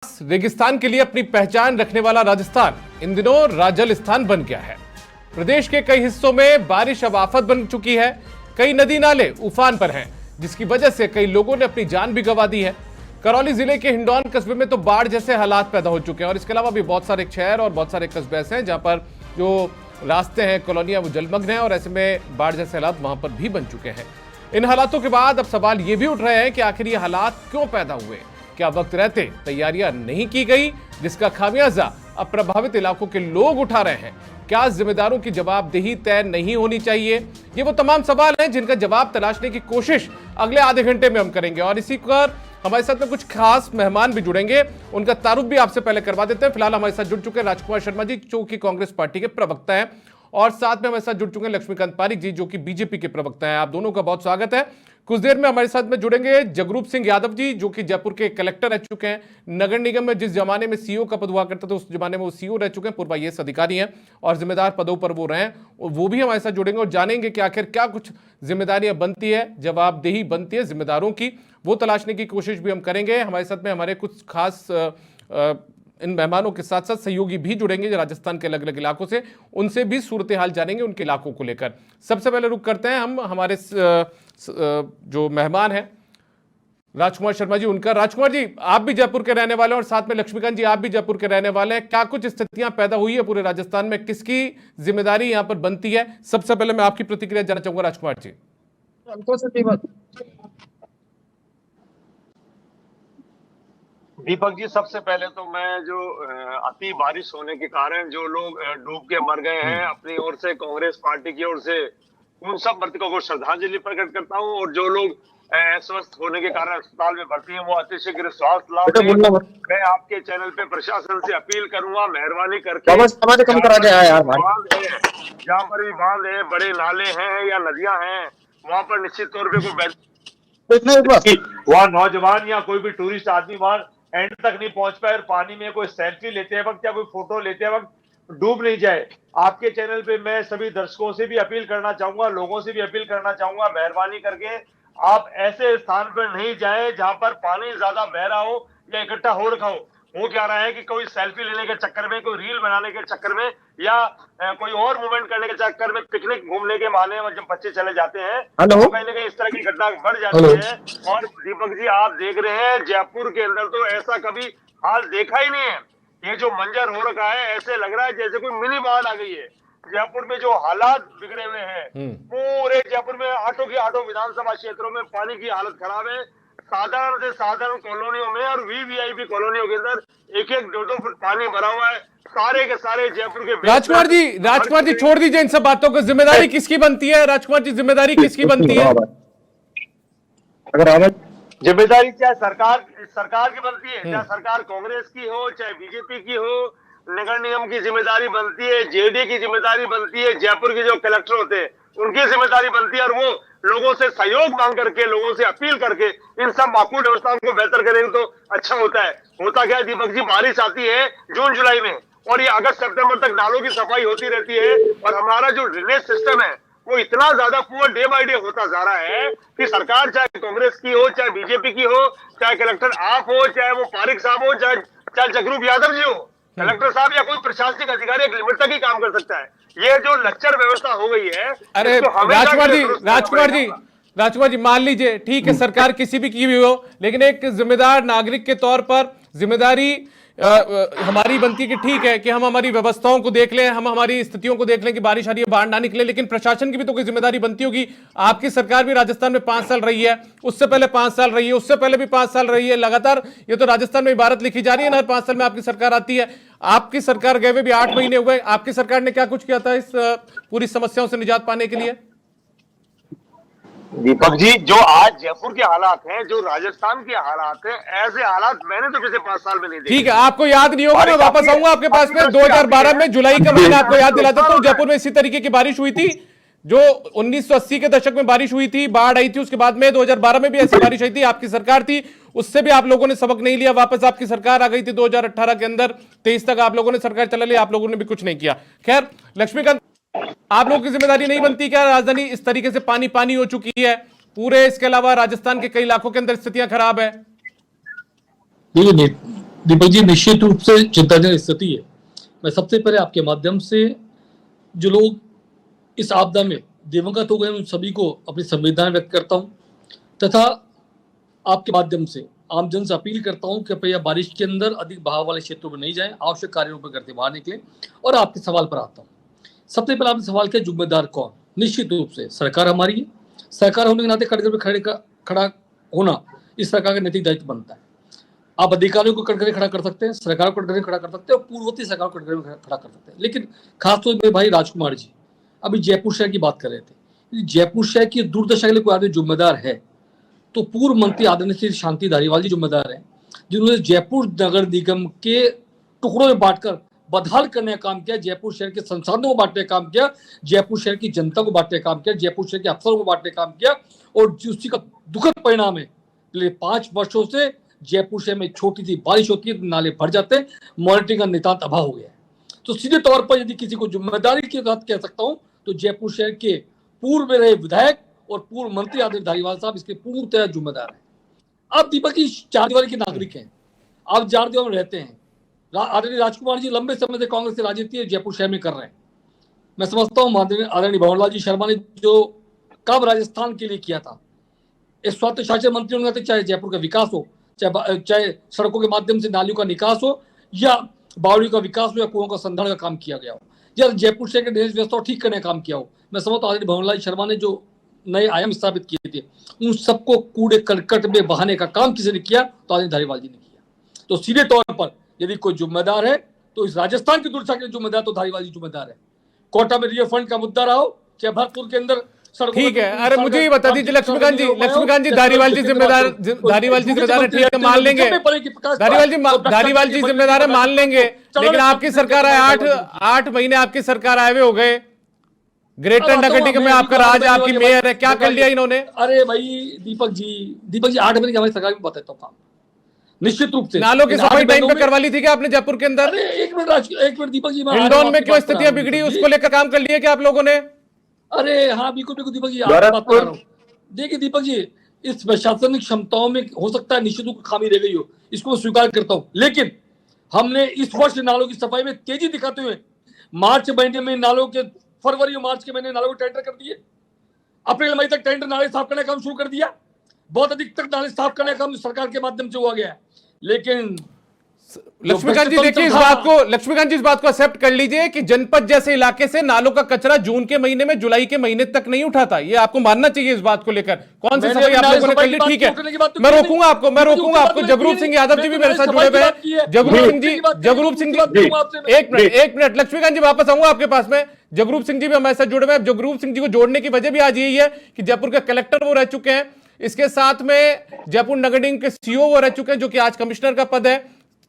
रेगिस्तान के लिए अपनी पहचान रखने वाला राजस्थान इन दिनों राजस्थान बन गया है। प्रदेश के कई हिस्सों में बारिश अब आफत बन चुकी है। कई नदी नाले उफान पर हैं, जिसकी वजह से कई लोगों ने अपनी जान भी गंवा दी है। करौली जिले के हिंडौन कस्बे में तो बाढ़ जैसे हालात पैदा हो चुके हैं और इसके अलावा भी बहुत सारे शहर और बहुत सारे कस्बे ऐसे हैं जहां पर जो रास्ते हैं, कॉलोनियां, वो जलमग्न हैं और ऐसे में बाढ़ जैसे हालात वहां पर भी बन चुके हैं। इन हालातों के बाद अब सवाल ये भी उठ रहे हैं कि आखिर ये हालात क्यों पैदा हुए। क्या वक्त रहते तैयारियां नहीं की गई, जिसका खामियाजा अब प्रभावित इलाकों के लोग उठा रहे हैं। क्या जिम्मेदारों की जवाबदेही तय नहीं होनी चाहिए? ये वो तमाम सवाल हैं जिनका जवाब तलाशने की कोशिश अगले आधे घंटे में हम करेंगे और इसी पर हमारे साथ में कुछ खास मेहमान भी जुड़ेंगे। उनका तारुफ भी आपसे पहले करवा देते हैं। फिलहाल हमारे साथ जुड़ चुके हैं राजकुमार शर्मा जी, जो कि कांग्रेस पार्टी के प्रवक्ता हैं, और साथ में हमारे साथ जुड़ चुके हैं लक्ष्मीकांत पारिक जी, जो कि बीजेपी के प्रवक्ता हैं। आप दोनों का बहुत स्वागत है। कुछ देर में हमारे साथ में जुड़ेंगे जगरूप सिंह यादव जी, जो कि जयपुर के कलेक्टर रह चुके हैं। नगर निगम में जिस जमाने में सीईओ का पद हुआ करता था, उस जमाने में वो सीईओ रह चुके हैं, पूर्व आईएएस अधिकारी हैं और जिम्मेदार पदों पर वो रहे हैं। वो भी हमारे साथ जुड़ेंगे और जानेंगे कि आखिर क्या कुछ जिम्मेदारियां बनती है, जवाबदेही बनती है जिम्मेदारों की, वो तलाशने की कोशिश भी हम करेंगे। हमारे साथ में हमारे कुछ खास इन मेहमानों के साथ साथ सहयोगी भी जुड़ेंगे जो राजस्थान के अलग अलग इलाकों से, उनसे भी सूरत हाल जानेंगे उनके इलाकों को लेकर। सबसे पहले रुक करते हैं हम हमारे जो मेहमान हैं राजकुमार शर्मा जी, उनका। राजकुमार जी, आप भी जयपुर के रहने वाले हैं और साथ में लक्ष्मीकांत जी, आप भी जयपुर के रहने वाले हैं। क्या कुछ स्थितियां पैदा हुई है पूरे राजस्थान में, किसकी जिम्मेदारी यहां पर बनती है? सबसे पहले मैं आपकी प्रतिक्रिया जानना चाहूंगा राजकुमार जी। दीपक जी, सबसे पहले तो मैं जो अति बारिश होने के कारण जो लोग डूब के मर गए हैं, अपनी ओर से कांग्रेस पार्टी की ओर से उन सब मृतकों को श्रद्धांजलि प्रकट करता हूं। और जो लोग अस्वस्थ होने के कारण अस्पताल में भर्ती हैं, वो अतिशीघ्र स्वास्थ्य लाभ लें। मैं आपके चैनल पे प्रशासन से अपील करूंगा, मेहरबानी करके जहाँ पर भी बांध है, बड़े नाले हैं या नदियां हैं, वहां पर निश्चित तौर पे वहाँ नौजवान या कोई भी टूरिस्ट आदमी वहां एंड तक नहीं पहुंच पाए और पानी में कोई सेल्फी लेते वक्त या कोई फोटो लेते वक्त डूब नहीं जाए। आपके चैनल पे मैं सभी दर्शकों से भी अपील करना चाहूंगा, लोगों से भी अपील करना चाहूंगा, मेहरबानी करके आप ऐसे स्थान पर नहीं जाए जहां पर पानी ज्यादा बह रहा हो या इकट्ठा हो रखा हो। वो क्या रहा है कि कोई सेल्फी लेने के चक्कर में, कोई रील बनाने के चक्कर में या कोई और मूवमेंट करने के चक्कर में पिकनिक घूमने के बहाने में जब बच्चे चले जाते हैं तो कहीं ना कहीं इस तरह की घटना बढ़ जाती है। और दीपक जी, आप देख रहे हैं जयपुर के अंदर तो ऐसा कभी हाल देखा ही नहीं है। ये जो मंजर हो रखा है, ऐसे लग रहा है जैसे कोई मिनी बाढ़ आ गई है। जयपुर में जो हालात बिगड़े हुए हैं, पूरे जयपुर में आठों विधानसभा क्षेत्रों में पानी की हालत खराब है। साधारण से साधारण कॉलोनियों में और वीवीआईपी कॉलोनियों के अंदर एक दो फुट पानी भरा हुआ है। सारे के सारे जयपुर के राजकुमार जी छोड़ दीजिए इन सब बातों को। जिम्मेदारी किसकी बनती है राजकुमार जी? जिम्मेदारी किसकी बनती है? अगर जिम्मेदारी चाहे सरकार की बनती है, चाहे सरकार कांग्रेस की हो, चाहे बीजेपी की हो, नगर निगम की जिम्मेदारी बनती है, जेडी की जिम्मेदारी बनती है, जयपुर के जो कलेक्टर होते हैं उनकी जिम्मेदारी बनती है। और वो लोगों से सहयोग मांग करके, लोगों से अपील करके इन सब माकूल व्यवस्थाओं को बेहतर करेंगे तो अच्छा होता है। होता क्या है दीपक जी, बारिश आती है जून जुलाई में और ये अगस्त सितंबर तक नालों की सफाई होती रहती है और हमारा जो ड्रेनेज सिस्टम है वो इतना ज्यादा पुअर डे बाय डे होता जा रहा है कि सरकार चाहे कांग्रेस की हो, चाहे बीजेपी की हो, चाहे कलेक्टर आप हो, चाहे वो पारिक साहब हो, चाहे जगरूप यादव जी हो, कलेक्टर साहब या कोई प्रशासनिक अधिकारी एक लिमिट तक ही काम कर सकता है। ये जो लच्चर व्यवस्था हो गई है। अरे राजकुमार जी मान लीजिए, ठीक है, सरकार किसी भी की भी हो, लेकिन एक जिम्मेदार नागरिक के तौर पर जिम्मेदारी हमारी बनती है कि ठीक है कि हम हमारी व्यवस्थाओं को देख लें, हम हमारी स्थितियों को देख लें कि बारिश आ रही है, बाढ़ ना निकले, लेकिन प्रशासन की भी तो कोई जिम्मेदारी बनती होगी। आपकी सरकार भी राजस्थान में 5 साल रही है, उससे पहले 5 साल रही है, उससे पहले भी 5 साल रही है, लगातार ये तो राजस्थान में इबारत लिखी जा रही है ना, हर 5 साल में आपकी सरकार आती है। आपकी सरकार गए हुए भी 8 महीने हुए, आपकी सरकार ने क्या कुछ किया था इस पूरी समस्याओं से निजात पाने के लिए? दीपक जी, जो आज जयपुर के हालात हैं, जो राजस्थान के हालात हैं, ऐसे हालात मैंने तो पिछले 5 साल में नहीं देखे। ठीक है, आपको याद नहीं होगा, मैं वापस आऊंगा आपके पास में। 2012 में जुलाई का महीना आपको याद दिला देता हूं, जयपुर में इसी तरीके की बारिश हुई थी, जो 1980 के दशक में बारिश हुई थी, बाढ़ आई थी। उसके बाद में 2012 में भी ऐसी बारिश आई थी, आपकी सरकार थी, उससे भी आप लोगों ने सबक नहीं लिया। वापस आपकी सरकार आ गई थी 2018 के अंदर, 23 तक आप लोगों ने सरकार चला ली, आप लोगों ने भी कुछ नहीं किया। खैर लक्ष्मीकांत, आप लोगों की जिम्मेदारी नहीं बनती क्या? राजधानी इस तरीके से पानी पानी हो चुकी है पूरे, इसके अलावा राजस्थान के कई इलाकों के अंदर स्थितियां खराब है। दीपक जी, निश्चित रूप से चिंताजनक स्थिति है। मैं सबसे पहले आपके माध्यम से जो लोग इस आपदा में दिवंगत हो गए उन सभी को अपनी संवेदनाएं व्यक्त करता हूं तथा आपके माध्यम से आमजन से अपील करता हूं कि कृपया बारिश के अंदर अधिक बहाव वाले क्षेत्रों में नहीं जाएं, आवश्यक कार्यों पर करते बाहर निकलें। और आपके सवाल पर आता हूं। सबसे पहले आपने सवाल किया जिम्मेदार कौन? निश्चित रूप से सरकार हमारी है। सरकार होने के नाते कटघरे पर खड़ा होना इस सरकार का नैतिक दायित्व बनता है। आप अधिकारियों को कटघरे खड़ा कर सकते हैं, सरकार को कटघरे खड़ा कर सकते हैं और पूर्ववर्ती सरकार को कटघरे खड़ा कर सकते हैं। लेकिन खासतौर मेरे भाई राजकुमार जी अभी जयपुर शहर की बात कर रहे थे। जयपुर शहर की दुर्दशा के लिए कोई आदमी जिम्मेदार है तो पूर्व मंत्री आदरणीय श्री शांति धारीवाल जी जिम्मेदार हैं, जिन्होंने जयपुर नगर निगम के टुकड़ों में बांटकर बदहाल करने का काम किया, जयपुर शहर के संसाधनों को बांटने का काम किया, जयपुर शहर की जनता को बांटने का काम किया, जयपुर शहर के अफसरों को बांटने का काम किया। और उसी का दुखद परिणाम है पिछले 5 वर्षों से जयपुर शहर में छोटी सी बारिश होती है तो नाले भर जाते हैं, मॉनिटरिंग का नितांत अभाव हो गया है। तो सीधे तौर पर यदि किसी को जिम्मेदारी के साथ कह सकता हूं तो जयपुर शहर के पूर्व में रहे विधायक और पूर्व मंत्री आदरणीय धारीवाल साहब इसके पूर्णतः जिम्मेदार हैं। आप दीपक जी चारदीवारी के नागरिक हैं, आप चारदीवारी में रहते हैं। आदरणीय राजकुमार जी लंबे समय से कांग्रेस से राजनीति जयपुर शहर में कर रहे हैं। मैं समझता हूँ आदरणीय भंवरलाल जी शर्मा ने जो काम राजस्थान के लिए किया था, इस स्वायत्त शासन मंत्री होंगे, चाहे जयपुर का विकास हो, चाहे सड़कों के माध्यम से नालियों का निकास हो या बावड़ियों का विकास हो या कुओं का संधारण का काम किया गया हो या जयपुर शहर के ड्रेनेज व्यवस्था ठीक करने का काम किया हो, मैं समझता हूँ आदरणीय भंवरलाल शर्मा ने जो नए आयाम स्थापित किए थे उन सबको कूड़े करकट में बहाने का काम किसी ने किया तो आदरणीय धारीवाल जी ने किया। तो सीधे तौर पर यदि कोई जिम्मेदार है तो इस राजस्थान की दुर्दशा के जिम्मेदार तो धारीवाल जी जिम्मेदार है। कोटा में रिवर फंड का मुद्दा रहा हो, चाहे भरतपुर के अंदर ठीक है। अरे मुझे ये बता दीजिए लक्ष्मीकांत जी धारीवाल जी जिम्मेदार है, ठीक है मान लेंगे। धारीवाल जी जिम्मेदार है, मान लेंगे। लेकिन आपकी सरकार है 8 महीने आपकी सरकार आए हुए हो गए, ग्रेटर नगर में आपका राज, आपकी मेयर है, क्या कर लिया इन्होंने? अरे भाई दीपक जी 8 महीने की हमारी सरकार में बताता हूँ। निश्चित रूप से नालों की सफाई टाइम पे करवा ली थी क्या आपने जयपुर के अंदर? एक मिनट दीपक जी, हिंडौन में क्यों स्थितियां बिगड़ी उसको लेकर काम कर लिए क्या आप लोगों ने? अरे हाँ बिल्कुल दीपक जी, बात कर रहा हूँ। देखिए दीपक जी, इस प्रशासनिक क्षमताओं में हो सकता है निश्चित रूप से खामी रह गई हो, इसको मैं स्वीकार करता हूँ। लेकिन हमने इस वर्ष नालों की सफाई में तेजी दिखाते हुए मार्च महीने में नालों के फरवरी और मार्च के महीने नालों को टेंडर कर दिए, अप्रैल मई तक टेंडर नाले साफ करने का काम शुरू कर दिया, बहुत अधिक तक नाले साफ करने का काम सरकार के माध्यम से हुआ गया है। लेकिन लक्ष्मीकांत जी देखिए इस बात को एक्सेप्ट कर लीजिए कि जनपद जैसे इलाके से नालों का कचरा जून के महीने में जुलाई के महीने तक नहीं उठा था, ये आपको मानना चाहिए। इस बात को लेकर कौन सी सफाई आप लोगों ने कर ली? ठीक है, मैं रोकूंगा आपको। जगरूप सिंह यादव जी भी मेरे साथ जुड़े हुए हैं। जगरूप सिंह जी एक मिनट लक्ष्मीकांत जी वापस आऊंगा आपके पास में। जगरूप सिंह जी भी हमारे साथ जुड़े हुए हैं। जगरूप सिंह जी को जोड़ने की वजह भी आज यही है कि जयपुर के कलेक्टर वो रह चुके हैं, इसके साथ में जयपुर नगर निगम के सीईओ वो रह चुके हैं जो कि आज कमिश्नर का पद है,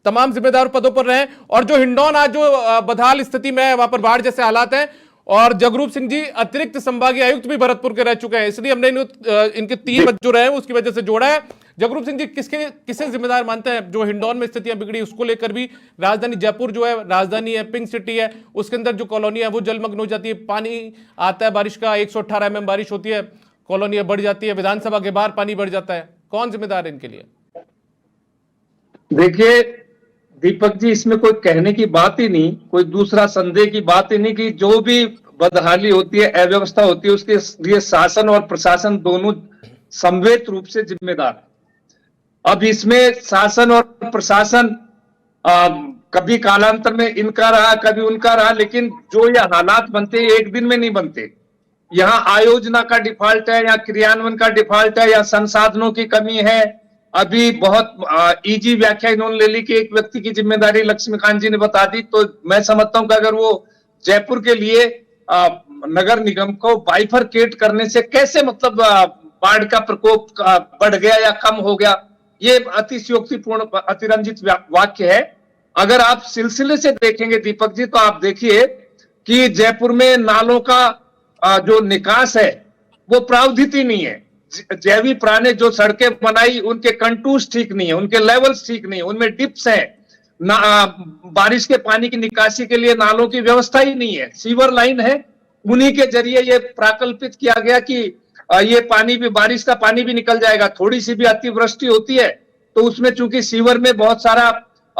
तमाम जिम्मेदार पदों पर रहे। और जो हिंडौन आज जो बदहाल स्थिति में है, वहां पर बाढ़ जैसे हालात हैं, और जगरूप सिंह जी अतिरिक्त संभागीय आयुक्त भी भरतपुर के रह चुके हैं, इसलिए हमने इनके 3 पद जो रहे हैं उसकी वजह से जोड़ा है। जगरूप सिंह जी किसे जिम्मेदार मानते हैं जो हिंडौन में स्थितियां बिगड़ी? उसको लेकर भी राजधानी जयपुर जो है, राजधानी है, पिंक सिटी है, उसके अंदर जो कॉलोनी है वो जलमग्न हो जाती है, पानी आता है बारिश का, 118 mm बारिश होती है, कॉलोनियां बढ़ जाती है, विधानसभा के बाहर पानी बढ़ जाता है। कौन जिम्मेदार है इनके लिए? देखिए दीपक जी, इसमें कोई कहने की बात ही नहीं, कोई दूसरा संदेह की बात ही नहीं कि जो भी बदहाली होती है, अव्यवस्था होती है, उसके लिए शासन और प्रशासन दोनों समवेत रूप से जिम्मेदार है। अब इसमें शासन और प्रशासन कभी कालांतर में इनका रहा, कभी उनका रहा, लेकिन जो ये हालात बनते हैं एक दिन में नहीं बनते। यहाँ आयोजना का डिफॉल्ट है या क्रियान्वयन का डिफॉल्ट है या संसाधनों की कमी है। अभी बहुत इजी व्याख्या इन्होंने ले ली कि एक व्यक्ति की जिम्मेदारी लक्ष्मीकांत जी ने बता दी, तो मैं समझता हूं कि अगर वो जयपुर के लिए नगर निगम को बाइफरकेट करने से कैसे मतलब बाढ़ का प्रकोप बढ़ गया या कम हो गया, ये अतिशयोक्तिपूर्ण अतिरंजित वाक्य है। अगर आप सिलसिले से देखेंगे दीपक जी, तो आप देखिए कि जयपुर में नालों का जो निकास है वो प्रावधानित ही नहीं है। जैवी प्राणी जो सड़कें बनाई उनके कंटूर्स ठीक नहीं है, उनके लेवल्स ठीक नहीं है, उनमें डिप्स है। बारिश के पानी की निकासी के लिए नालों की व्यवस्था ही नहीं है, सीवर लाइन है, उन्हीं के जरिए ये प्राकल्पित किया गया कि ये पानी भी, बारिश का पानी भी निकल जाएगा। थोड़ी सी भी अतिवृष्टि होती है तो उसमें चूंकि सीवर में बहुत सारा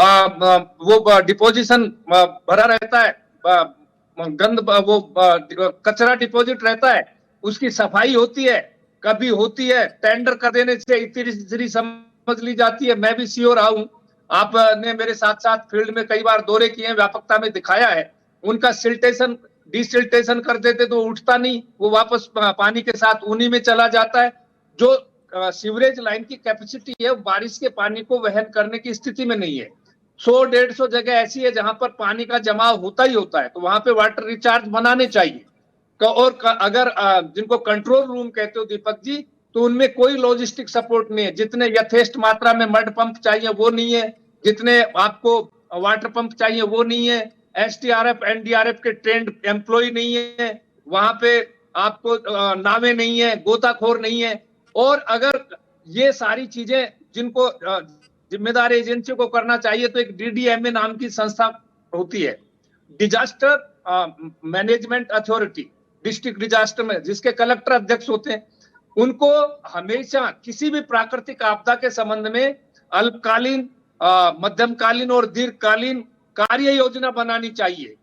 वो डिपोजिशन भरा रहता है, गंद वो कचरा डिपॉजिट रहता है, उसकी सफाई होती है, कभी होती है टेंडर कर देने से इतनी समझ ली जाती है। मैं भी सीओ रहा हूं, आपने मेरे साथ साथ फील्ड में कई बार दौरे किए हैं, व्यापकता में दिखाया है। उनका सिल्टेशन डिसिल्टेशन कर देते तो उठता नहीं, वो वापस पानी के साथ उन्हीं में चला जाता है। जो सीवरेज लाइन की कैपेसिटी है, बारिश के पानी को वहन करने की स्थिति में नहीं है। 100-150 जगह ऐसी है जहां पर पानी का जमाव होता ही होता है, तो वहां पे वाटर रिचार्ज बनाने चाहिए। और अगर जिनको कंट्रोल रूम कहते हो दीपक जी, तो उनमें कोई लॉजिस्टिक सपोर्ट नहीं है। जितने यथेष्ट मात्रा में मड पंप चाहिए वो नहीं है, जितने आपको वाटर पंप चाहिए वो नहीं है, एसडीआरएफ एनडीआरएफ के ट्रेंड एम्प्लॉय नहीं है, वहां पे आपको नावें नहीं है, गोताखोर नहीं है। और अगर ये सारी चीजें जिनको जिम्मेदार एजेंसी को करना चाहिए, तो एक डीडीएमए नाम की संस्था होती है, disaster management authority, district disaster में, जिसके कलेक्टर अध्यक्ष होते हैं। उनको हमेशा किसी भी प्राकृतिक आपदा के संबंध में अल्पकालीन, मध्यमकालीन और दीर्घकालीन कार्य योजना बनानी चाहिए।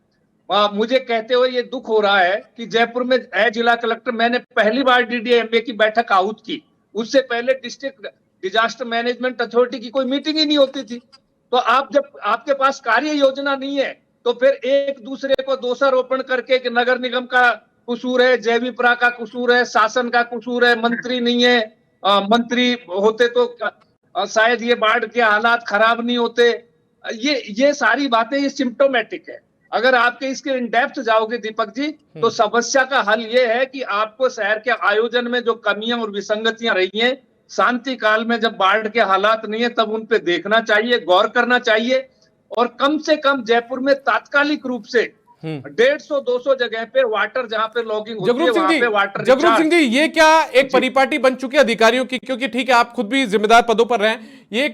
मुझे कहते हुए ये दुख हो रहा है कि जयपुर में जिला कलेक्टर, मैंने पहली बार डीडीएमए की बैठक आहूत की, उससे पहले डिस्ट्रिक्ट डिजास्टर मैनेजमेंट अथॉरिटी की कोई मीटिंग ही नहीं होती थी। तो आप जब आपके पास कार्य योजना नहीं है, तो फिर एक दूसरे को दोषारोपण करके कि नगर निगम का कसूर है, जयविप्रा का कसूर है, शासन का कसूर है, मंत्री नहीं है, मंत्री होते तो शायद ये बाढ़ के हालात खराब नहीं होते। ये सारी बातें ये सिम्प्टोमेटिक है। अगर आपके इसके इन डेप्थ जाओगे दीपक जी, तो समस्या का हल ये है कि आपको शहर के आयोजन में जो कमियां और विसंगतियां रही हैं, शांति काल में जब बाढ़ के हालात नहीं है तब उन पे देखना चाहिए, गौर करना चाहिए। और कम से कम जयपुर में तात्कालिक रूप से 150-200 जगह पे वाटर, जहां पे लॉगिंग होती है वहां पे वाटर। जगरूप सिंह जी, ये क्या एक परिपाटी बन चुकी है अधिकारियों की? क्योंकि ठीक है, आप खुद भी जिम्मेदार पदों पर रहे, ये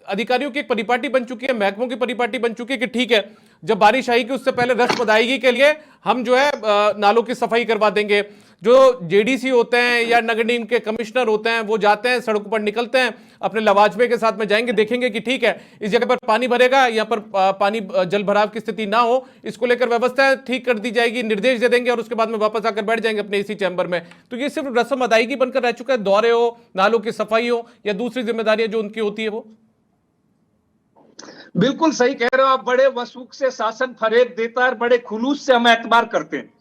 अधिकारियों की एक परिपाटी बन चुकी है, महकमों की परिपाटी बन चुकी है कि ठीक है, जब बारिश आएगी उससे पहले रस्म अदायगी के लिए हम जो है नालों की सफाई करवा देंगे। जो जेडीसी होते हैं या नगर निगम के कमिश्नर होते हैं, वो जाते हैं, सड़कों पर निकलते हैं, अपने लवाजमे के साथ में जाएंगे, देखेंगे कि ठीक है इस जगह पर पानी भरेगा, यहाँ पर पानी जल भराव की स्थिति ना हो, इसको लेकर व्यवस्था ठीक कर दी जाएगी, निर्देश दे देंगे और उसके बाद में वापस आकर बैठ जाएंगे अपने इसी चैम्बर में। तो ये सिर्फ रस्म अदायगी बनकर रह चुका है, दौरे हो, नालों की सफाई हो या दूसरी जिम्मेदारियां जो उनकी होती है वो। बिल्कुल सही कह रहे हो आप, बड़े वसूख से शासन फरेब देता है, बड़े खुलूस से हम एतबार करते हैं।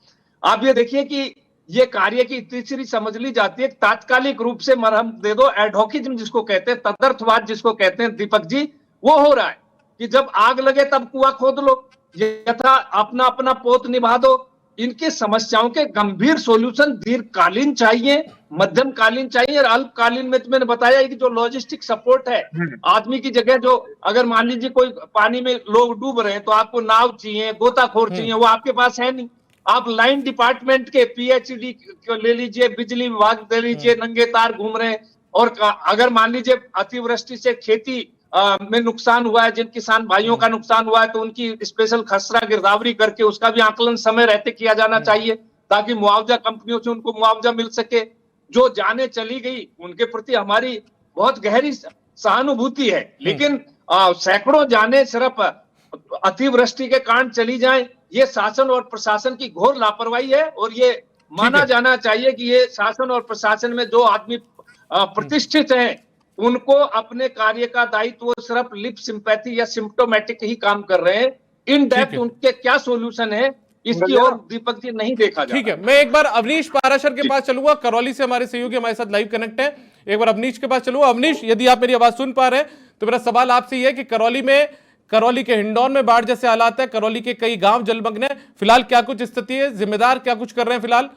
आप ये देखिए कि ये कार्य की तीसरी समझ ली जाती है, तात्कालिक रूप से मरहम दे दो, एडहोकिज्म जिसको कहते हैं, तदर्थवाद जिसको कहते हैं दीपक जी, वो हो रहा है कि जब आग लगे तब कुआं खोद लो, यथा अपना अपना पोत निभा दो। इनकी समस्याओं के गंभीर सॉल्यूशन दीर्घकालीन चाहिए, मध्यमकालीन चाहिए और अल्पकालीन में तो मैंने बताया कि जो लॉजिस्टिक सपोर्ट है, आदमी की जगह जो, अगर मान लीजिए कोई पानी में लोग डूब रहे हैं तो आपको नाव चाहिए, गोताखोर चाहिए, वो आपके पास है नहीं। आप लाइन डिपार्टमेंट के पीएचडी ले लीजिए, बिजली विभाग ले लीजिए, नंगे तार घूम रहे हैं। और अगर मान लीजिए अतिवृष्टि से खेती में नुकसान हुआ है, जिन किसान भाइयों का नुकसान हुआ है, तो उनकी स्पेशल खसरा गिरदावरी करके उसका भी आकलन समय रहते किया जाना चाहिए, ताकि मुआवजा कंपनियों से उनको मुआवजा मिल सके। जो जाने चली गई उनके प्रति हमारी बहुत गहरी सहानुभूति है, लेकिन सैकड़ों जाने सिर्फ अतिवृष्टि के कारण चली जाए, ये शासन और प्रशासन की घोर लापरवाही है। और ये माना जाना चाहिए कि ये शासन और प्रशासन में जो आदमी प्रतिष्ठित हैं, उनको अपने कार्य का दायित्व सिर्फ लिप सिंपैथी या सिम्प्टोमेटिक ही काम कर रहे हैं। इन डेप्थ उनके क्या सॉल्यूशन है, इसकी ओर दीपक जी नहीं देखा जा रहा। ठीक है, मैं एक बार अवनीश पाराशर के पास चलूंगा, करौली से हमारे सहयोगी हमारे साथ लाइव कनेक्ट है। एक बार अवनीश के पास चलूंगा। अवनीश, यदि आप मेरी आवाज सुन पा रहे हैं तो मेरा सवाल आपसे यह है कि करौली के हिंडौन में बाढ़ जैसे हालात है, करौली के कई गांव जलमग्न है, फिलहाल क्या कुछ स्थिति है, जिम्मेदार क्या कुछ कर रहे हैं फिलहाल?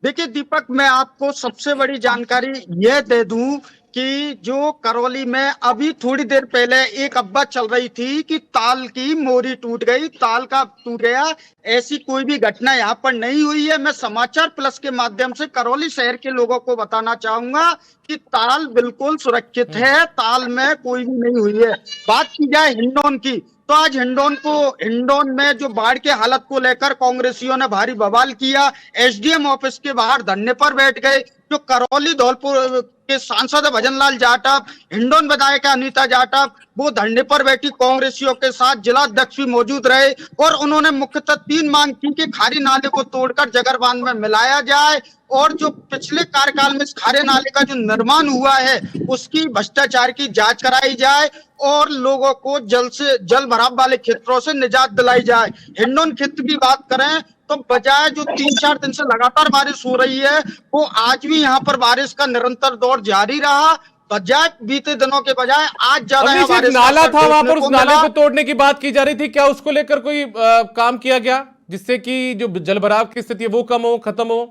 देखिए दीपक, मैं आपको सबसे बड़ी जानकारी यह दे दूं कि जो करौली में अभी थोड़ी देर पहले एक अफवाह चल रही थी कि ताल की मोरी टूट गई, ताल का टूट गया, ऐसी कोई भी घटना यहाँ पर नहीं हुई है। मैं समाचार प्लस के माध्यम से करौली शहर के लोगों को बताना चाहूंगा कि ताल बिल्कुल सुरक्षित है, ताल में कोई भी नहीं हुई है। बात की जाए हिंडौन की, तो आज हिंडौन में जो बाढ़ के हालत को लेकर कांग्रेसियों ने भारी बवाल किया, एसडीएम ऑफिस के बाहर धरने पर बैठ गए। जो करौली धौलपुर के सांसद भजनलाल जाटव, हिंडौन विधायिका अनीता जाटव, वो धरने पर बैठी कांग्रेसियों के साथ जिला अध्यक्ष भी मौजूद रहे और उन्होंने मुख्यतः 3 मांग की कि खारी नाले को तोड़कर जगरबांध में मिलाया जाए और जो पिछले कार्यकाल में इस खारे नाले का जो निर्माण हुआ है उसकी भ्रष्टाचार की जांच कराई जाए और लोगों को जल भराव वाले क्षेत्रों से निजात दिलाई जाए। हिंडौन क्षेत्र की बात करें तो बजाय जो 3-4 दिन से लगातार बारिश हो रही है, वो आज भी यहाँ पर बारिश का निरंतर दौर जारी रहा। बजाय बीते दिनों के बजाय आज ज्यादा अवनीश, एक नाला था वहां पर, उस नाले को तोड़ने की बात की जा रही थी, क्या उसको लेकर कोई काम किया गया जिससे कि जो जलभराव की स्थिति है वो कम हो, खत्म हो?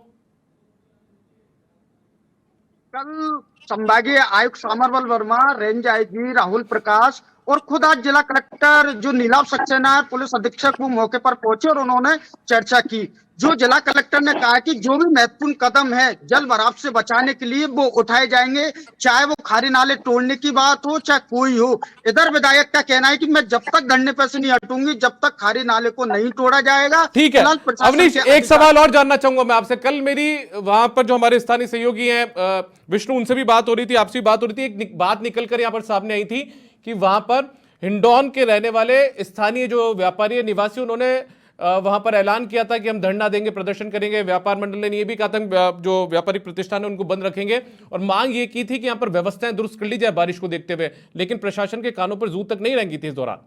कल संभागीय आयुक्त सामरवल वर्मा, रेंज आईजी राहुल प्रकाश और खुद आज जिला कलेक्टर जो नीलाभ सक्सेना है, पुलिस अधीक्षक, वो मौके पर पहुंचे और उन्होंने चर्चा की। जो जिला कलेक्टर ने कहा कि जो भी महत्वपूर्ण कदम है जल भराव से बचाने के लिए वो उठाए जाएंगे, चाहे वो खारी नाले तोड़ने की बात हो चाहे कोई हो। इधर विधायक का कहना है कि मैं जब तक धरने पे से नहीं हटूंगी जब तक खारी नाले को नहीं तोड़ा जाएगा। ठीक है अवनीश, एक सवाल और जानना चाहूंगा मैं आपसे। कल मेरी वहां पर जो हमारे स्थानीय सहयोगी हैं विष्णु, उनसे भी बात हो रही थी, आपसे भी बात हो रही थी, एक बात निकल कर यहाँ पर सामने आई थी कि वहां पर हिंडौन के रहने वाले स्थानीय जो व्यापारी निवासी, उन्होंने वहां पर ऐलान किया था कि हम धरना देंगे, प्रदर्शन करेंगे। व्यापार मंडल ने ये भी कहा था जो व्यापारिक प्रतिष्ठान है उनको बंद रखेंगे और मांग ये की थी कि यहाँ पर व्यवस्थाएं दुरुस्त कर ली जाए बारिश को देखते हुए, लेकिन प्रशासन के कानों पर जू तक नहीं रेंगी थी इस दौरान।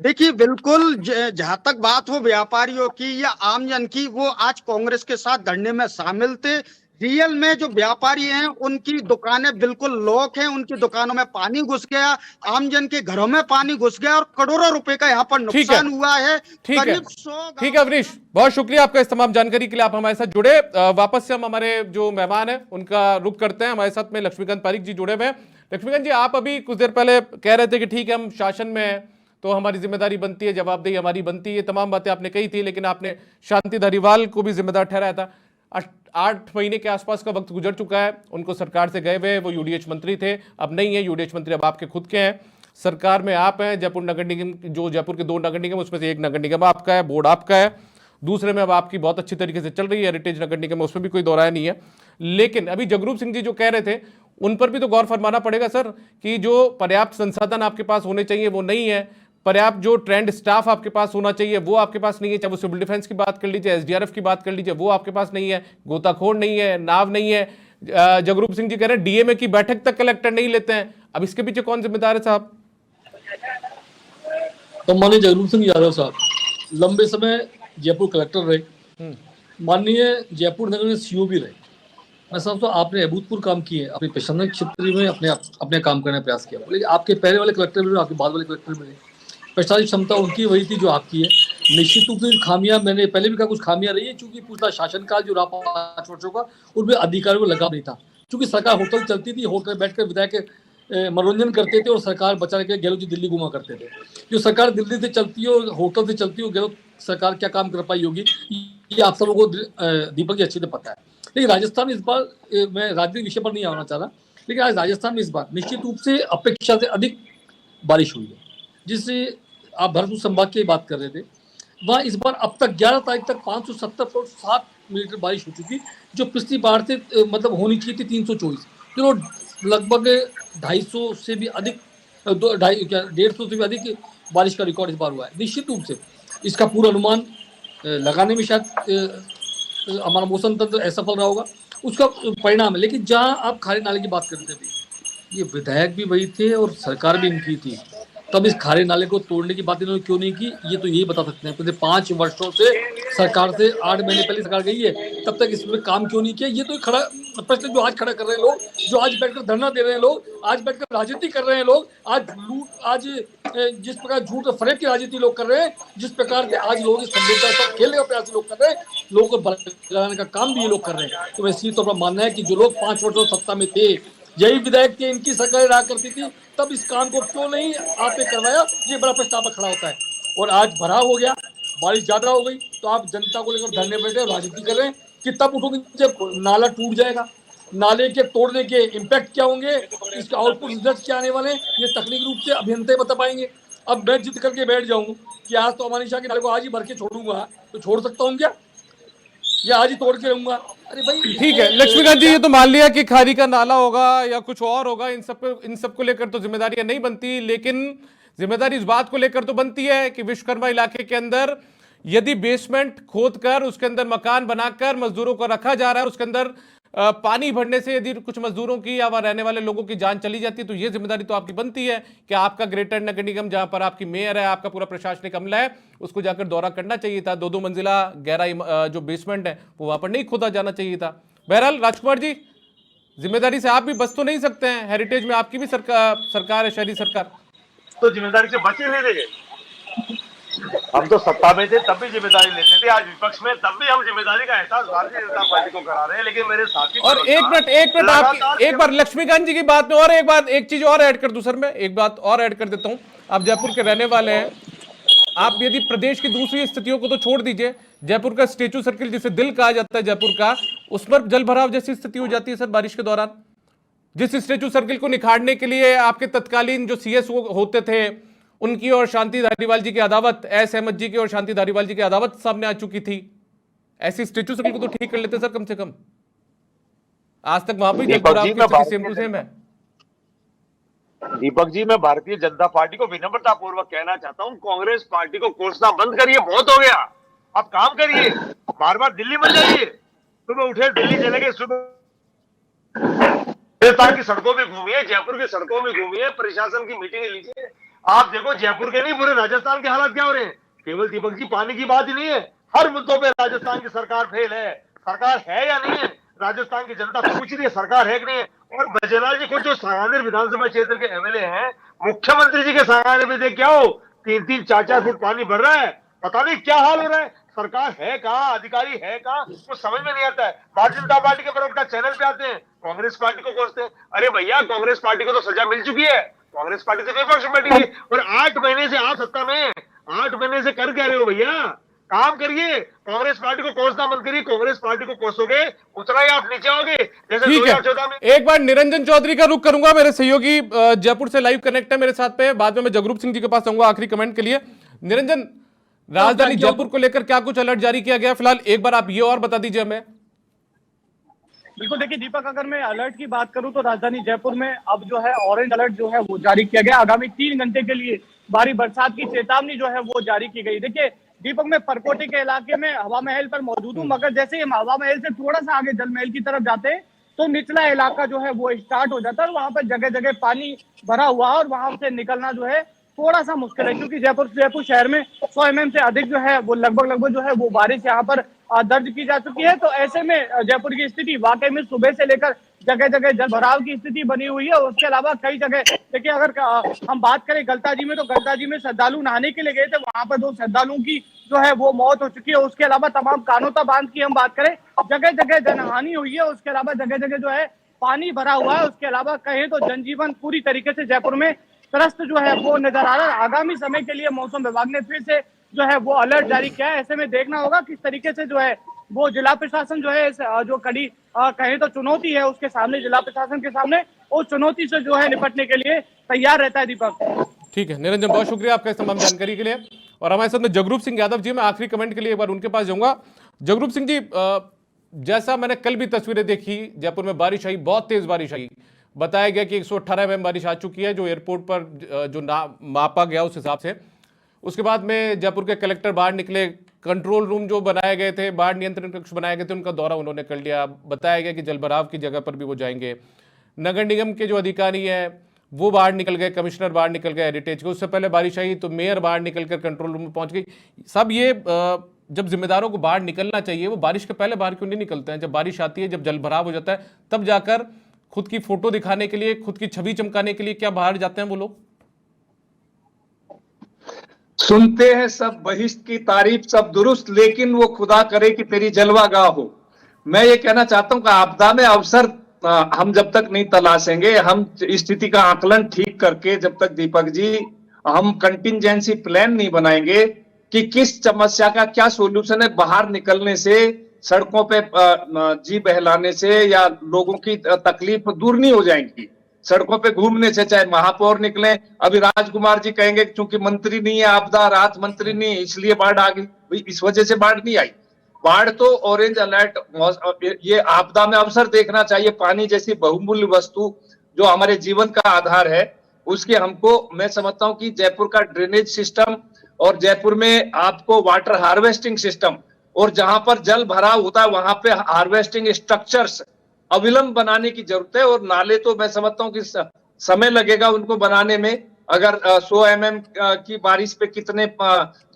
देखिए, बिल्कुल जहां तक बात हो व्यापारियों की या आमजन की, वो आज कांग्रेस के साथ धरने में शामिल थे। रियल में जो व्यापारी हैं उनकी दुकानें बिल्कुल लॉक हैं, उनकी दुकानों में पानी घुस गया, आमजन के घरों में पानी घुस गया और करोड़ों रुपए का यहाँ पर नुकसान हुआ है। करीब 100। ठीक है अवनीश, बहुत शुक्रिया आपका इस तमाम जानकारी के लिए, आप हमारे साथ जुड़े। वापस से हम हमारे जो मेहमान है उनका रुख करते हैं। हमारे साथ में लक्ष्मीकांत पारिक जी जुड़े हुए हैं। लक्ष्मीकांत जी, आप अभी कुछ देर पहले कह रहे थे कि ठीक है हम शासन में हैं तो हमारी जिम्मेदारी बनती है, जवाबदेही हमारी बनती है, ये तमाम बातें आपने कही थी, लेकिन आपने शांति धारीवाल को भी जिम्मेदार ठहराया था। 8 महीने के आसपास का वक्त गुजर चुका है, उनको सरकार से गए हुए, वो यूडीएच मंत्री थे, अब नहीं है यूडीएच मंत्री, अब आपके खुद के हैं। सरकार में आप हैं, जयपुर नगर निगम, जो जयपुर के 2 नगर निगम उसमें से एक नगर निगम आपका है, बोर्ड आपका है, दूसरे में अब आपकी बहुत अच्छी तरीके से चल रही है हेरिटेज नगर निगम, उसमें भी कोई दौराया नहीं है। लेकिन अभी जगरूप सिंह जी जो कह रहे थे उन पर भी तो गौर फरमाना पड़ेगा सर कि जो पर्याप्त संसाधन आपके पास होने चाहिए वो नहीं है, पर्याप्त जो ट्रेंड स्टाफ आपके पास होना चाहिए वो आपके पास नहीं है। चाहे वो सिविल डिफेंस की बात कर लीजिए, एसडीआरएफ की बात कर लीजिए, वो आपके पास नहीं है, गोताखोर नहीं है, नाव नहीं है। जगरूप सिंह जी कह रहे हैं डीएमए की बैठक तक कलेक्टर नहीं लेते हैं, अब इसके पीछे कौन जिम्मेदार है साहब? तो माननीय जगरूप सिंह यादव साहब लंबे समय जयपुर कलेक्टर रहे, माननीय जयपुर नगर में सीओ भी रहे। मैं समझता हूँ आपने अभूतपूर्व काम किए, अपने पेशेंट क्षेत्र में अपने काम करने का प्रयास किया, लेकिन आपके पहले वाले कलेक्टर में, आपके बाद वाले कलेक्टर में प्रशासनिक क्षमता उनकी वही थी जो आपकी है। निश्चित रूप से खामियां, मैंने पहले भी कहा, कुछ खामियां रही है, क्योंकि पिछला शासनकाल जो रहा 5 वर्षों का, उनमें अधिकारियों को लगा नहीं था, क्योंकि सरकार होटल चलती थी, होटल बैठकर विधायक मनोरंजन करते थे और सरकार बचाने के गहलोत जी दिल्ली घुमा करते थे। जो सरकार दिल्ली से चलती हो, होटल से चलती हो, गहलोत सरकार क्या काम कर पाई होगी ये आप सबों को दीपक जी अच्छे से पता है। लेकिन राजस्थान इस बार, मैं राजनीतिक विषय पर नहीं आना चाह रहा, लेकिन आज राजस्थान में इस बार निश्चित रूप से अपेक्षा से अधिक बारिश हुई है, जिससे आप भरतपुर संभाग की बात कर रहे थे, वहाँ इस बार अब तक 11 तारीख तक 570.7 मिलीमीटर बारिश हो चुकी, जो पिछली बार से मतलब होनी चाहिए थी 324, जो लगभग 250 से भी अधिक, 150 से भी अधिक बारिश का रिकॉर्ड इस बार हुआ है। निश्चित रूप से इसका पूरा अनुमान लगाने में शायद हमारा मौसम तंत्र असफल रहा होगा, उसका परिणाम है। लेकिन जहाँ आप खारे नाले की बात करते थे, ये विधायक भी वही थे और सरकार भी इनकी थी, तब इस खारे नाले को तोड़ने की बात इन्होंने क्यों नहीं की, ये तो यही बता सकते हैं। पिछले 5 वर्षों से सरकार से 8 महीने पहले सरकार गई है, तब तक इसमें काम क्यों नहीं किया, ये तो खड़ा प्रश्न जो आज खड़ा कर रहे हैं लोग, जो आज बैठकर धरना दे रहे हैं लोग, आज बैठकर राजनीति कर रहे हैं लोग, आज जिस प्रकार झूठ और फरेब की राजनीति लोग कर रहे हैं, जिस प्रकार के आज लोग संवेदना के साथ खेलने का प्रयास लोग कर रहे हैं, लोगों को भड़काने का काम भी ये लोग कर रहे हैं। तो वैसे तो अपना मानना है कि जो लोग 5 वर्षों सत्ता में थे, यही विधायक थे, इनकी सरकार रहा करती थी, तब इस काम को क्यों नहीं आपने करवाया, ये बड़ा प्रश्न आप खड़ा होता है। और आज भराव हो गया, बारिश ज्यादा हो गई, तो आप जनता को लेकर धरने बैठे राजनीति कर रहे हैं कि तब उठोगे जब नाला टूट जाएगा, नाले के तोड़ने के इम्पैक्ट क्या होंगे, इसका आउटपुट रिजल्ट क्या आने वाले, ये तकनीकी रूप से अभियंता बता पाएंगे। अब मैं जिद करके बैठ जाऊं कि आज तो अमानिशा के नाले को आज ही भर के छोड़ूंगा, तो छोड़ सकता हूँ क्या? या आज ही तोड़ के रहूंगा। अरे भाई ठीक है लक्ष्मीकांत जी, ये तो मान लिया कि खारी का नाला होगा या कुछ और होगा, इन सब को लेकर तो जिम्मेदारियां नहीं बनती, लेकिन जिम्मेदारी इस बात को लेकर तो बनती है कि विश्वकर्मा इलाके के अंदर यदि बेसमेंट खोदकर उसके अंदर मकान बनाकर मजदूरों को रखा जा रहा है और उसके अंदर पानी भरने से यदि कुछ मजदूरों की या वहां रहने वाले लोगों की जान चली जाती है, तो ये जिम्मेदारी तो आपकी बनती है कि आपका ग्रेटर नगर निगम, जहां पर आपकी मेयर है, आपका पूरा प्रशासनिक अमला है, उसको जाकर दौरा करना चाहिए था। 2-2 मंजिला गहरा जो बेसमेंट है वो वहां पर नहीं खोदा जाना चाहिए था। बहरहाल राजकुमार जी, जिम्मेदारी से आप भी बच तो नहीं सकते हैं, हेरिटेज में आपकी भी सरकार है, शहरी सरकार। तो जिम्मेदारी से बच ही नहीं रहे। हम तो सत्ता में थे तब भी जिम्मेदारी लेते थे, आज विपक्ष में तब भी हम जिम्मेदारी का एहसास भारतीय जनता पार्टी को करा रहे हैं। लेकिन मेरे साथी और एक मिनट आपकी एक बार लक्ष्मीकांत जी की बात में और एक चीज और ऐड कर दूं सर, मैं एक बात और ऐड कर देता हूं। आप जयपुर के रहने वाले हैं, आप यदि प्रदेश की दूसरी स्थितियों को तो छोड़ दीजिए, जयपुर का स्टेचू सर्किल जिसे दिल कहा जाता है जयपुर का, उस पर जल भराव जैसी स्थिति हो जाती है सर बारिश के दौरान। जिस स्टेचू सर्किल को निखारने के लिए आपके तत्कालीन जो सीएस होते थे, उनकी और शांति धारीवाल जी की अदावत, एस अहमद जी की और शांति धारीवाल जी की अदावत सामने आ चुकी थी। ऐसी स्टेचू सर्किल को तो ठीक कर लेते सर कम से कम। आज तक वहां पर जल भराव की स्थिति सेम टू सेम है। दीपक जी, मैं भारतीय जनता पार्टी को विनम्रता पूर्वक कहना चाहता हूं, कांग्रेस पार्टी को कोसना बंद करिए, बहुत हो गया। आप काम करिए, बार बार दिल्ली में जाइए, सुबह उठे दिल्ली चले गए, सुबह राजस्थान की सड़कों में घूमिए, जयपुर की सड़कों में घूमिए, प्रशासन की मीटिंग लीजिए। आप देखो जयपुर के नहीं पूरे राजस्थान के हालात क्या हो रहे हैं। केवल दीपक जी पानी की बात ही नहीं है, हर मुद्दों पे राजस्थान की सरकार फेल है। सरकार है या नहीं है, राजस्थान की जनता से पूछ रही है सरकार है कि नहीं है। और बजरलाल जी को जो सांगानेर विधानसभा क्षेत्र के एमएलए हैं, मुख्यमंत्री जी के सांगानेर में देख क्या हो, 3-3, 4-4 फुट पानी भर रहा है, पता नहीं क्या हाल हो रहा है। सरकार है कहाँ, अधिकारी है कहाँ, कुछ समझ में नहीं आता है। भारतीय जनता पार्टी के प्रवक्ता चैनल पे आते हैं, कांग्रेस पार्टी को कोसते हैं। अरे भैया, कांग्रेस पार्टी को तो सजा मिल चुकी है, कांग्रेस पार्टी तो विपक्ष में बैठी है और 8 महीने से आप सत्ता में, 8 महीने से कर क्या रहे हो भैया, काम करिए। कांग्रेस पार्टी को कोसना मत करिए, कांग्रेस पार्टी को कोसोगे उतना ही आप नीचे आओगे, जैसे 2014 में। एक बार निरंजन चौधरी का रुख करूंगा, मेरे सहयोगी जयपुर से लाइव कनेक्ट है मेरे साथ पे, बाद में मैं जगरूप सिंह जी के पास आऊंगा आखिरी कमेंट के लिए। निरंजन, राजधानी जयपुर को लेकर क्या कुछ अलर्ट जारी किया गया फिलहाल, एक बार आप ये और बता दीजिए हमें। बिल्कुल, देखिए दीपक, अगर मैं अलर्ट की बात करूं तो राजधानी जयपुर में अब जो है ऑरेंज अलर्ट जो है वो जारी किया गया। आगामी 3 घंटे के लिए भारी बरसात की चेतावनी जो है वो जारी की गई। देखिए दीपक, मैं परकोटी के इलाके में हवा महल पर मौजूद हूँ, मगर जैसे ही हम हवा महल से थोड़ा सा आगे जल महल की तरफ जाते हैं तो निचला इलाका जो है वो स्टार्ट हो जाता है और वहां पर जगह जगह पानी भरा हुआ है और वहां से निकलना जो है थोड़ा सा मुश्किल है, क्योंकि जयपुर शहर में 100 mm से अधिक जो है वो लगभग जो है वो बारिश यहाँ पर दर्ज की जा चुकी है। तो ऐसे में जयपुर की स्थिति वाकई में सुबह से लेकर जगह जगह जल भराव की स्थिति बनी हुई है। उसके अलावा कई जगह देखिए, अगर हम बात करें गलता जी में, तो गलता जी में श्रद्धालु नहाने के लिए गए थे, वहां पर 2 श्रद्धालुओं की जो है वो मौत हो चुकी है। उसके अलावा तमाम कानोता बांध की हम बात करें, जगह जगह जनहानि हुई है। उसके अलावा जगह जगह जो है पानी भरा हुआ है। उसके अलावा कहें तो जनजीवन पूरी तरीके से जयपुर में त्रस्त जो है वो नजर आ रहा है। आगामी समय के लिए मौसम विभाग ने फिर से जो है वो अलर्ट जारी किया है। ऐसे में देखना होगा किस तरीके से जो है वो जिला प्रशासन जो है जो कड़ी कहें तो चुनौती है उसके सामने, जिला प्रशासन के सामने उस चुनौती से जो है निपटने के लिए तैयार रहता है। दीपक, ठीक है निरंजन, बहुत शुक्रिया आपका इस तमाम जानकारी के लिए। और हमारे साथ में जगरूप सिंह यादव जी, मैं आखिरी कमेंट के लिए एक बार उनके पास जाऊंगा। जगरूप सिंह जी, जैसा मैंने कल भी तस्वीरें देखी, जयपुर में बारिश आई, बहुत तेज बारिश आई, बताया गया कि 118 mm बारिश आ चुकी है, जो एयरपोर्ट पर जो मापा गया उस हिसाब से। उसके बाद में जयपुर के कलेक्टर बाहर निकले, कंट्रोल रूम जो बनाए गए थे, बाढ़ नियंत्रण कक्ष बनाए गए थे, उनका दौरा उन्होंने कर लिया। बताया गया कि जलभराव की जगह पर भी वो जाएंगे। नगर निगम के जो अधिकारी हैं वो बाहर निकल गए, कमिश्नर बाहर निकल गए हेरिटेज के। उससे पहले बारिश आई तो मेयर बाहर निकलकर कंट्रोल रूम में पहुंच गई। सब ये जब जिम्मेदारों को बाहर निकलना चाहिए, वो बारिश के पहले बाहर क्यों नहीं निकलते हैं? जब बारिश आती है, जब जलभराव हो जाता है, तब जाकर खुद की फोटो दिखाने के लिए, खुद की छवि चमकाने के लिए क्या बाहर जाते हैं वो लोग? सुनते हैं सब बहिश्त की तारीफ, सब दुरुस्त, लेकिन वो खुदा करे कि तेरी जलवागाह हो। मैं ये कहना चाहता हूं कि आपदा में अवसर हम जब तक नहीं तलाशेंगे, हम स्थिति का आकलन ठीक करके जब तक दीपक जी हम कंटिंजेंसी प्लान नहीं बनाएंगे कि किस समस्या का क्या सॉल्यूशन है, बाहर निकलने से, सड़कों पे जी बहलाने से या लोगों की तकलीफ दूर नहीं हो जाएंगी। सड़कों पे घूमने से, चाहे महापौर निकले, अभी राजकुमार जी कहेंगे क्योंकि मंत्री नहीं है, आपदा राहत मंत्री नहीं है, इसलिए बाढ़ आ गई, इस वजह से बाढ़ नहीं आई। बाढ़ तो ऑरेंज अलर्ट, ये आपदा में अवसर देखना चाहिए। पानी जैसी बहुमूल्य वस्तु जो हमारे जीवन का आधार है, उसके हमको, मैं समझता हूं कि जयपुर का ड्रेनेज सिस्टम और जयपुर में आपको वाटर हार्वेस्टिंग सिस्टम, और जहां पर जल भराव होता है वहां पे हार्वेस्टिंग स्ट्रक्चर्स अविलंब बनाने की जरूरत है। और नाले तो मैं समझता हूं कि समय लगेगा उनको बनाने में। अगर 100 mm की बारिश पे कितने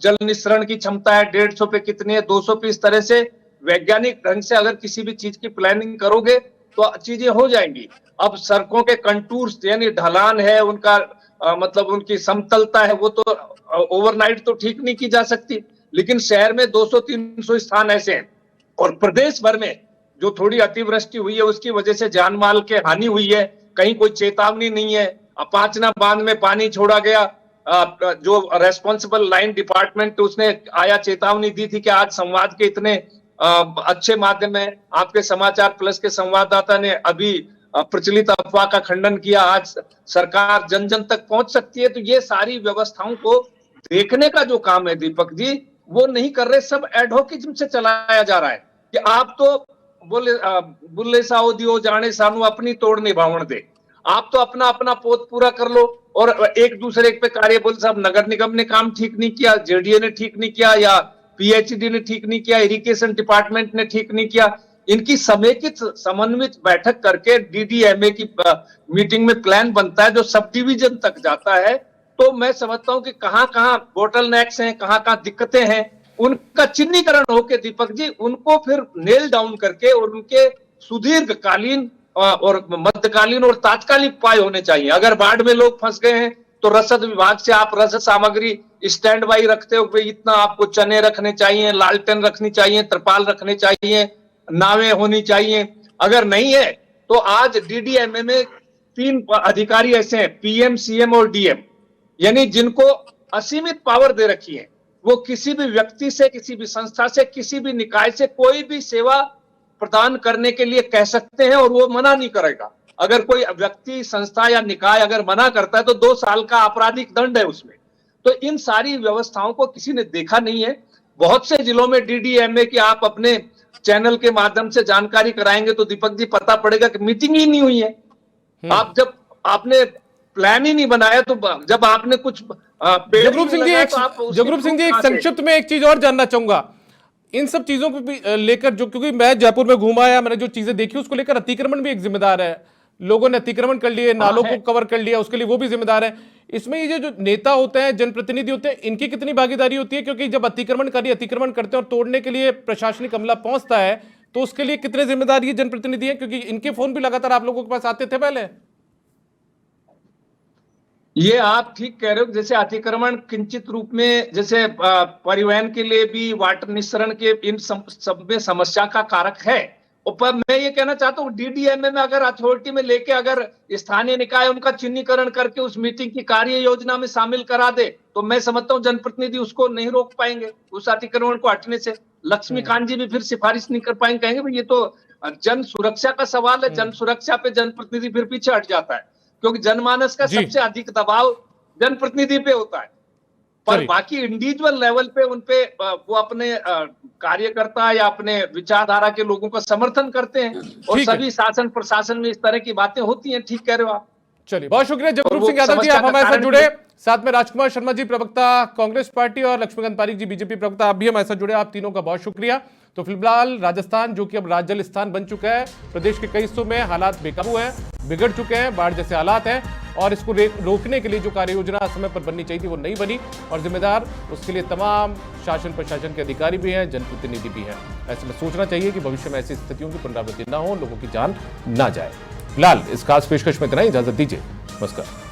जल निस्सरण की क्षमता है, 150 पे कितनी है, 200 पे, इस तरह से वैज्ञानिक ढंग से अगर किसी भी चीज की प्लानिंग करोगे तो चीजें हो जाएंगी। अब सड़कों के कंटूर्स यानी ढलान है उनका, मतलब उनकी समतलता है, वो तो ओवरनाइट तो ठीक नहीं की जा सकती, लेकिन शहर में 200-300 स्थान ऐसे हैं। और प्रदेश भर में जो थोड़ी अतिवृष्टि हुई है उसकी वजह से जान माल के हानि हुई है, कहीं कोई चेतावनी नहीं है। पांचना बांध में पानी छोड़ा गया, जो रेस्पॉन्सिबल लाइन डिपार्टमेंट उसने आया चेतावनी दी थी कि आज संवाद के इतने अच्छे माध्यम है। आपके समाचार प्लस के संवाददाता ने अभी प्रचलित अफवाह का खंडन किया। आज सरकार जन जन तक पहुंच सकती है। तो ये सारी व्यवस्थाओं को देखने का जो काम है दीपक जी, वो नहीं कर रहे, सब एडहोकिज्म से चलाया जा रहा है कि आप तो बोले बुल्ले साओ दियो जाने सानू अपनी तोड़ निभावण दे, आप तो अपना अपना पोत पूरा कर लो। और एक दूसरे पे कार्य बोल, साहब नगर निगम ने काम ठीक नहीं किया, जेडीए ने ठीक नहीं किया, या पीएचडी ने ठीक नहीं किया, इरिगेशन डिपार्टमेंट ने ठीक नहीं किया। इनकी समेकित समन्वित बैठक करके डीडीएमए की मीटिंग में प्लान बनता है जो सब डिवीजन तक जाता है। तो मैं समझता हूं कि कहां कहां बोटलनेक्स हैं, कहां कहां दिक्कतें हैं, उनका चिन्हीकरण होकर दीपक जी उनको फिर नेल डाउन करके और उनके सुदीर्घकालीन और मध्यकालीन और तात्कालिक उपाय होने चाहिए। अगर बाढ़ में लोग फंस गए हैं तो रसद विभाग से आप रसद सामग्री स्टैंड बाई रखते हो, इतना आपको चने रखने चाहिए, लालटेन रखनी चाहिए, त्रिपाल रखने चाहिए, नावें होनी चाहिए। अगर नहीं है तो आज डीडीएमए में 3 अधिकारी ऐसे हैं, पीएम, सीएम और डीएम, यानी जिनको असीमित पावर दे रखी है। वो किसी भी व्यक्ति से, किसी भी संस्था से, किसी भी निकाय से कोई भी सेवा प्रदान करने के लिए कह सकते हैं और वो मना नहीं करेगा। अगर कोई व्यक्ति, संस्था या निकाय अगर मना करता है तो 2 साल का आपराधिक दंड है उसमें। तो इन सारी व्यवस्थाओं को किसी ने देखा नहीं है। बहुत से जिलों में डीडीएमए की आप अपने चैनल के माध्यम से जानकारी कराएंगे तो दीपक जी पता पड़ेगा कि मीटिंग ही नहीं हुई है। आप जब आपने प्लान ही नहीं बनाया, तो जब आपने कुछ जगरूप सिंह जी एक संक्षिप्त में एक चीज और जानना चाहूंगा इन सब चीजों को भी लेकर, जो क्योंकि मैं जयपुर में घूमा आया, मैंने जो चीजें देखी उसको लेकर अतिक्रमण भी एक जिम्मेदार है। लोगों ने अतिक्रमण कर लिए, नालों को कवर कर लिया, उसके लिए वो भी जिम्मेदार है। इसमें ये जो नेता होते हैं, जनप्रतिनिधि होते हैं, इनकी कितनी भागीदारी होती है? क्योंकि जब अतिक्रमण करते हैं और तोड़ने के लिए प्रशासनिक अमला पहुंचता है तो उसके लिए कितने जिम्मेदार ये जनप्रतिनिधि है? क्योंकि इनके फोन भी लगातार आप लोगों के पास आते थे पहले। ये आप ठीक कह रहे हो, जैसे अतिक्रमण किंचित रूप में, जैसे परिवहन के लिए भी वाटर निस्सरण के इन सब में समस्या का कारक है। पर मैं ये कहना चाहता हूँ डीडीएमए में अगर अथॉरिटी में लेके अगर स्थानीय निकाय उनका चिन्हीकरण करके उस मीटिंग की कार्य योजना में शामिल करा दे तो मैं समझता हूँ जनप्रतिनिधि उसको नहीं रोक पाएंगे, उस अतिक्रमण को हटने से। लक्ष्मीकांत जी भी फिर सिफारिश नहीं कर पाएंगे, कहेंगे भाई ये तो जन सुरक्षा का सवाल है, जन सुरक्षा पे जनप्रतिनिधि फिर पीछे हट जाता है, क्योंकि जनमानस का सबसे अधिक दबाव जनप्रतिनिधि पे होता है। पर बाकी इंडिविजुअल लेवल पे उनपे वो अपने कार्यकर्ता या अपने विचारधारा के लोगों का समर्थन करते हैं और सभी शासन प्रशासन में इस तरह की बातें होती हैं। ठीक कह रहे हो आप। चलिए, बहुत शुक्रिया जगरूप सिंह यादव जी, आप हमारे साथ जुड़े। साथ में राजकुमार शर्मा जी, प्रवक्ता कांग्रेस पार्टी, और लक्ष्मीकांत पारीक जी, बीजेपी प्रवक्ता, आप भी हमारे साथ जुड़े। आप तीनों का बहुत शुक्रिया। तो फिलहाल राजस्थान, जो कि अब राज्य स्थान बन चुका है, प्रदेश के कई हिस्सों में हालात बेकाबू है, बिगड़ चुके हैं, बाढ़ जैसे हालात हैं, और इसको रोकने के लिए जो कार्य योजना समय पर बननी चाहिए थी वो नहीं बनी, और जिम्मेदार उसके लिए तमाम शासन प्रशासन के अधिकारी भी हैं, जनप्रतिनिधि भी हैं। ऐसे में सोचना चाहिए कि भविष्य में ऐसी स्थितियों की पुनरावृत्ति न हो, लोगों की जान ना जाए। फिलहाल इस खास पेशकश में इतना ही, इजाजत दीजिए, नमस्कार।